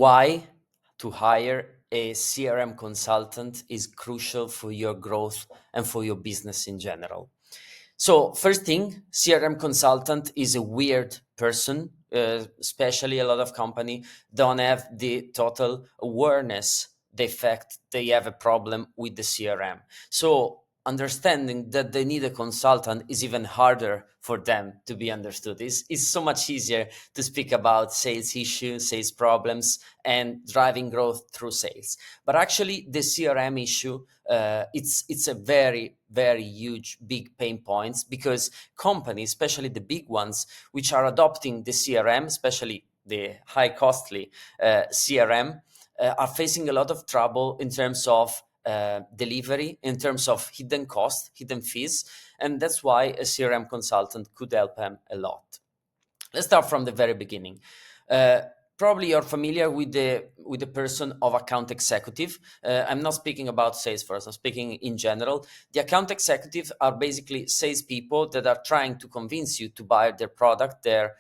Why to hire a CRM consultant is crucial for your growth and for your business in general. So first thing, CRM consultant is a weird person, especially a lot of company don't have the total awareness the fact they have a problem with the CRM. So understanding that they need a consultant is even harder for them to be understood. It's so much easier to speak about sales issues, sales problems, and driving growth through sales. But actually, the CRM issue, it's a very huge, big pain points because companies, especially the big ones, which are adopting the CRM, especially the high costly CRM, are facing a lot of trouble in terms of delivery, in terms of hidden costs, hidden fees, and that's why a CRM consultant could help them a lot. Let's start from the very beginning. Uh, Probably you're familiar with the person of account executive. I'm not speaking about Salesforce. I'm speaking in general. The account executives are basically salespeople that are trying to convince you to buy their product, their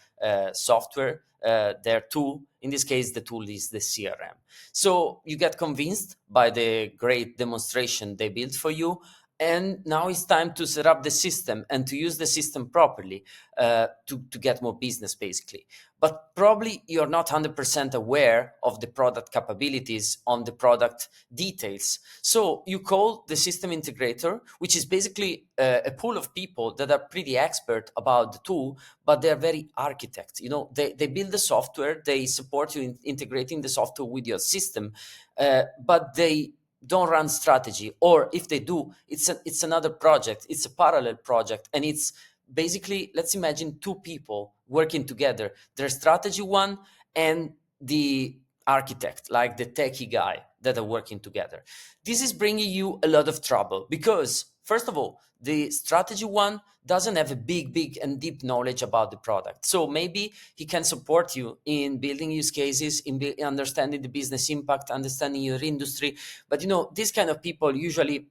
software, their tool. In this case, the tool is the CRM. So you get convinced by the great demonstration they built for you, and now it's time to set up the system and to use the system properly to get more business, basically. But probably you're not 100% aware of the product capabilities on the product details. So you call the system integrator, which is basically a pool of people that are pretty expert about the tool, but they're very architect. They build the software, they support you in integrating the software with your system, but they don't run strategy, or if they do, it's another project, it's a parallel project, and it's basically, let's imagine two people working together, their strategy one and the architect, like the techie guy that are working together. This is bringing you a lot of trouble because, first of all, the strategy one doesn't have a big and deep knowledge about the product. So maybe he can support you in building use cases, in understanding the business impact, understanding your industry. But these kind of people usually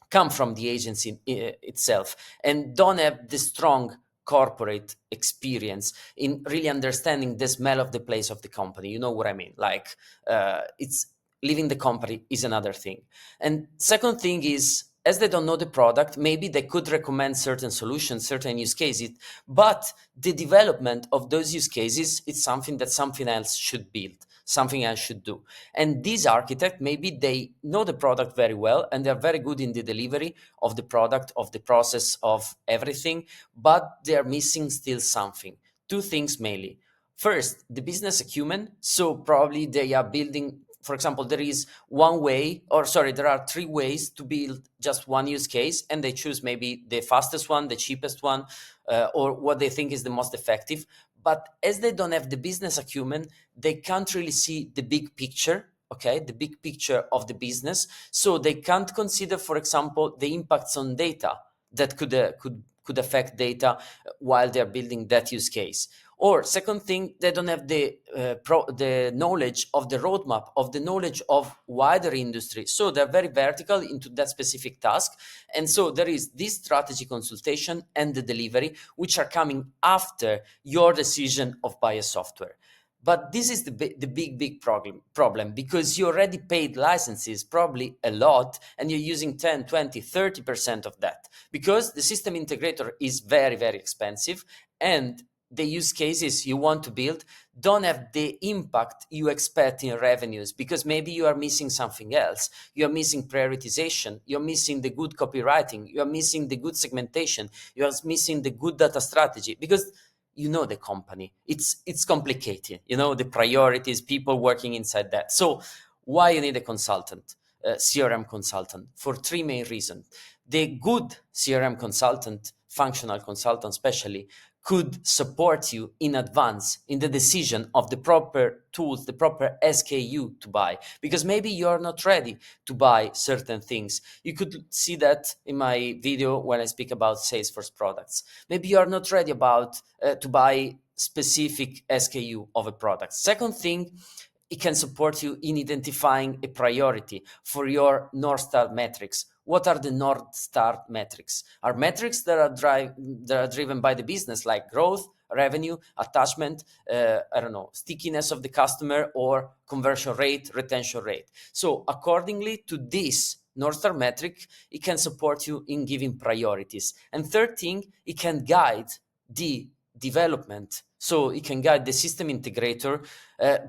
come from the agency itself and don't have the strong corporate experience in really understanding the smell of the place of the company. You know what I mean? Like, it's leaving the company is another thing. And second thing is, as they don't know the product, maybe they could recommend certain solutions, certain use cases, but the development of those use cases is something that something else should build, something else should do. And these architects, maybe they know the product very well and they're very good in the delivery of the product, of the process, of everything, but they're missing still something. Two things mainly. First, the business acumen. So probably they are building, for example, there are three ways to build just one use case, and they choose maybe the fastest one, the cheapest one, or what they think is the most effective. But as they don't have the business acumen, they can't really see the big picture, okay, the big picture of the business. So they can't consider, for example, the impacts on data that could affect data while they're building that use case. Or second thing, they don't have the knowledge of the roadmap, of the knowledge of wider industry. So they're very vertical into that specific task. And so there is this strategy consultation and the delivery, which are coming after your decision of buy a software. But this is the big problem because you already paid licenses, probably a lot, and you're using 10, 20, 30% of that because the system integrator is very expensive, and the use cases you want to build don't have the impact you expect in revenues because maybe you are missing something else. You're missing prioritization. You're missing the good copywriting. You're missing the good segmentation. You're missing the good data strategy because the company. It's complicated. The priorities, people working inside that. So why you need a consultant, a CRM consultant? For three main reasons. The good CRM consultant, functional consultant especially, could support you in advance in the decision of the proper tools, the proper SKU to buy, because maybe you're not ready to buy certain things. You could see that in my video when I speak about Salesforce products. Maybe you're not ready to buy specific SKU of a product. Second thing, it can support you in identifying a priority for your North Star metrics. What are the North Star metrics? Are metrics that are driven by the business, like growth, revenue, attachment, I don't know, stickiness of the customer, or conversion rate, retention rate. So accordingly to this North Star metric, it can support you in giving priorities. And third thing, it can guide the development. So it can guide the system integrator,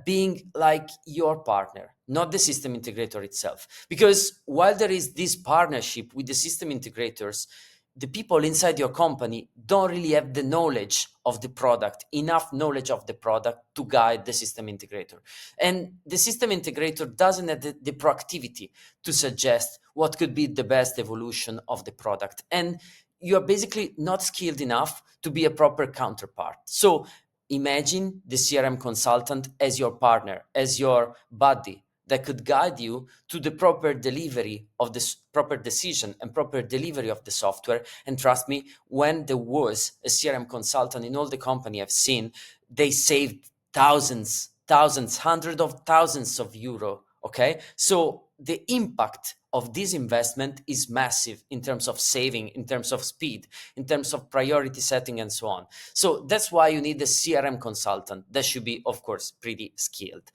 being like your partner, not the system integrator itself. Because while there is this partnership with the system integrators, the people inside your company don't really have the knowledge of the product, enough knowledge of the product to guide the system integrator. And the system integrator doesn't have the proactivity to suggest what could be the best evolution of the product. And you're basically not skilled enough to be a proper counterpart. So imagine the CRM consultant as your partner, as your buddy that could guide you to the proper delivery of this proper decision and proper delivery of the software. And trust me, when there was a CRM consultant in all the company I've seen, they saved thousands, hundreds of thousands of euro. Okay, so the impact of this investment is massive in terms of saving, in terms of speed, in terms of priority setting, and so on. So that's why you need a CRM consultant that should be, of course, pretty skilled.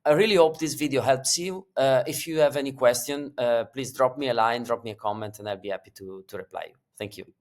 I really hope this video helps you. If you have any question, please drop me a line, drop me a comment, and I'll be happy to reply you. Thank you.